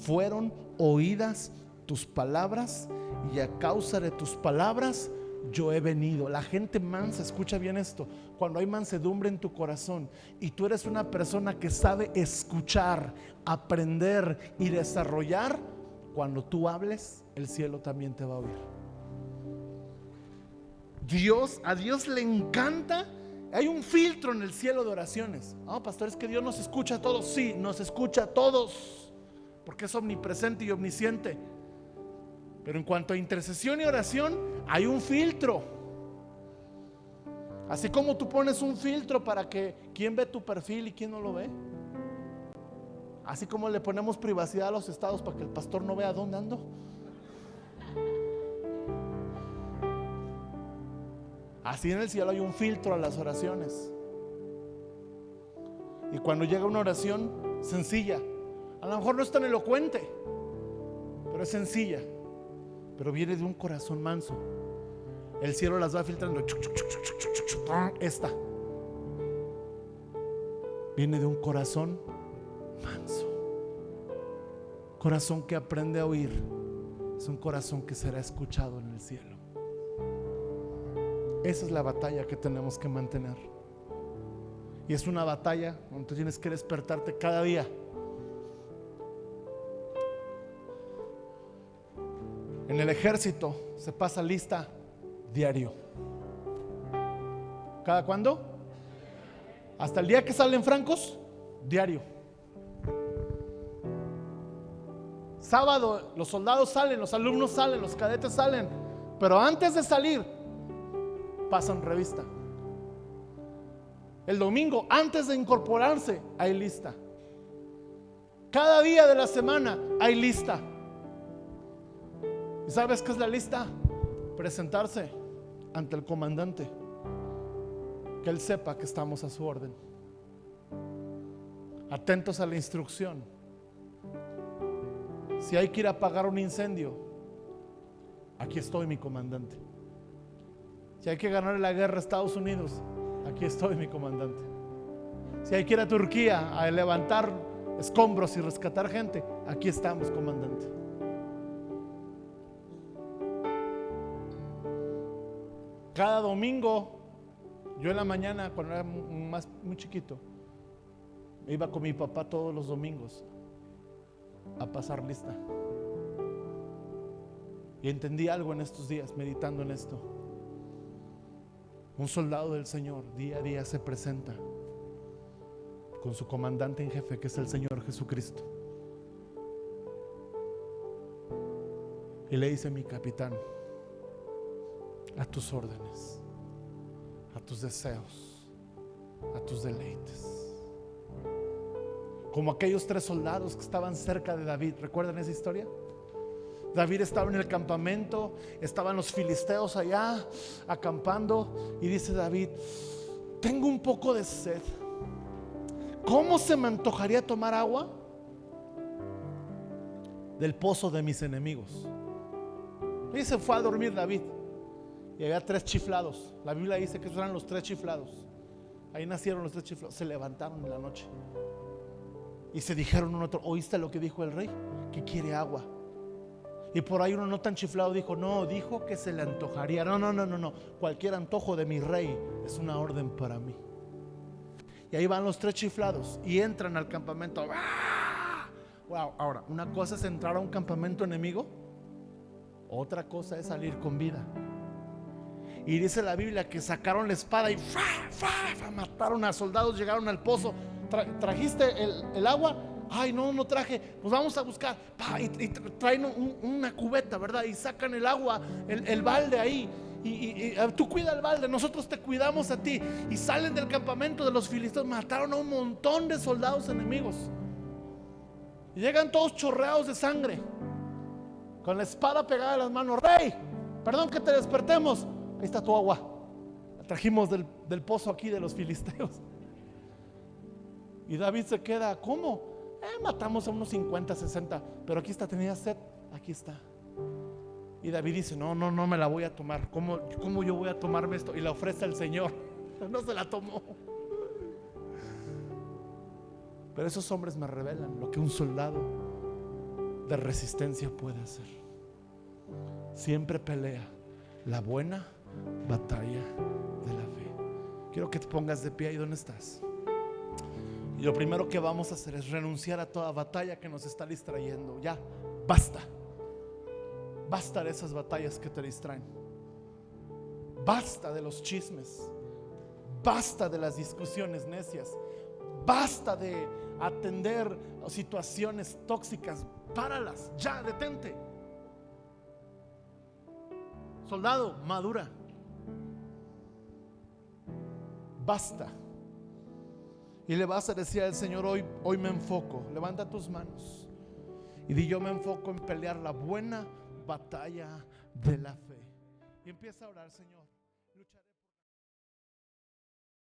fueron oídas tus palabras y a causa de tus palabras yo he venido. La gente mansa, escucha bien esto, cuando hay mansedumbre en tu corazón y tú eres una persona que sabe escuchar, aprender y desarrollar, cuando tú hables, el cielo también te va a oír. A Dios le encanta. Hay un filtro en el cielo de oraciones. Pastor, es que Dios nos escucha a todos. Sí, nos escucha a todos, porque es omnipresente y omnisciente. Pero en cuanto a intercesión y oración, hay un filtro. Así como tú pones un filtro para que quién ve tu perfil y quién no lo ve, así como le ponemos privacidad a los estados para que el pastor no vea dónde ando, así en el cielo hay un filtro a las oraciones. Y cuando llega una oración sencilla, a lo mejor no es tan elocuente, pero es sencilla, pero viene de un corazón manso, el cielo las va filtrando. Esta viene de un corazón manso, corazón que aprende a oír. Es un corazón que será escuchado en el cielo. Esa es la batalla que tenemos que mantener. Y es una batalla donde tú tienes que despertarte cada día. En el ejército se pasa lista diario. ¿Cada cuándo? Hasta el día que salen francos, diario. Sábado los soldados salen, los alumnos salen, los cadetes salen, pero antes de salir pasan revista. El domingo, antes de incorporarse, hay lista. Cada día de la semana hay lista. ¿Y sabes qué es la lista? Presentarse ante el comandante, que él sepa que estamos a su orden, atentos a la instrucción. Si hay que ir a apagar un incendio, aquí estoy, mi comandante. Si hay que ganar la guerra a Estados Unidos, aquí estoy, mi comandante. Si hay que ir a Turquía a levantar escombros y rescatar gente, aquí estamos, comandante. Cada domingo, yo en la mañana, cuando era muy chiquito, me iba con mi papá todos los domingos a pasar lista. Y entendí algo en estos días meditando en esto. Un soldado del Señor día a día se presenta con su comandante en jefe, que es el Señor Jesucristo, y le dice: mi capitán, a tus órdenes, a tus deseos, a tus deleites. Como aquellos 3 soldados que estaban cerca de David. ¿Recuerdan esa historia? David estaba en el campamento, estaban los filisteos allá acampando, y dice David: tengo un poco de sed. ¿Cómo se me antojaría tomar agua del pozo de mis enemigos? Y se fue a dormir David, y había 3 chiflados. La Biblia dice que esos eran los 3 chiflados. Ahí nacieron los 3 chiflados. Se levantaron en la noche y se dijeron uno a otro: ¿oíste lo que dijo el rey? Que quiere agua. Y por ahí uno no tan chiflado dijo: no, dijo que se le antojaría. No, cualquier antojo de mi rey es una orden para mí. Y ahí van los 3 chiflados y entran al campamento. Wow. Ahora, una cosa es entrar a un campamento enemigo, otra cosa es salir con vida. Y dice la Biblia que sacaron la espada y mataron a soldados. Llegaron al pozo. ¿Trajiste el agua? Ay, no traje. Pues vamos a buscar. Y traen una cubeta, ¿verdad? Y sacan el agua, el balde ahí. Y tú cuida el balde, nosotros te cuidamos a ti. Y salen del campamento de los filisteos. Mataron a un montón de soldados enemigos. Y llegan todos chorreados de sangre, con la espada pegada a las manos. Rey, perdón que te despertemos, ahí está tu agua. La trajimos del pozo aquí de los filisteos. Y David se queda, ¿cómo? Matamos a unos 50, 60, pero aquí está, tenía sed, aquí está. Y David dice, no me la voy a tomar. ¿Cómo yo voy a tomarme esto? Y la ofrece al Señor. No se la tomó. Pero esos hombres me revelan lo que un soldado de resistencia puede hacer. Siempre pelea la buena batalla de la fe. Quiero que te pongas de pie ahí donde estás. Y lo primero que vamos a hacer es renunciar a toda batalla que nos está distrayendo. Ya, basta. Basta de esas batallas que te distraen. Basta de los chismes. Basta de las discusiones necias. Basta de atender situaciones tóxicas. Páralas, ya, detente. Soldado, madura. Basta. Y le vas a decir al Señor, hoy me enfoco. Levanta tus manos y di, yo me enfoco en pelear la buena batalla de la fe. Y empieza a orar, Señor. Lucharé.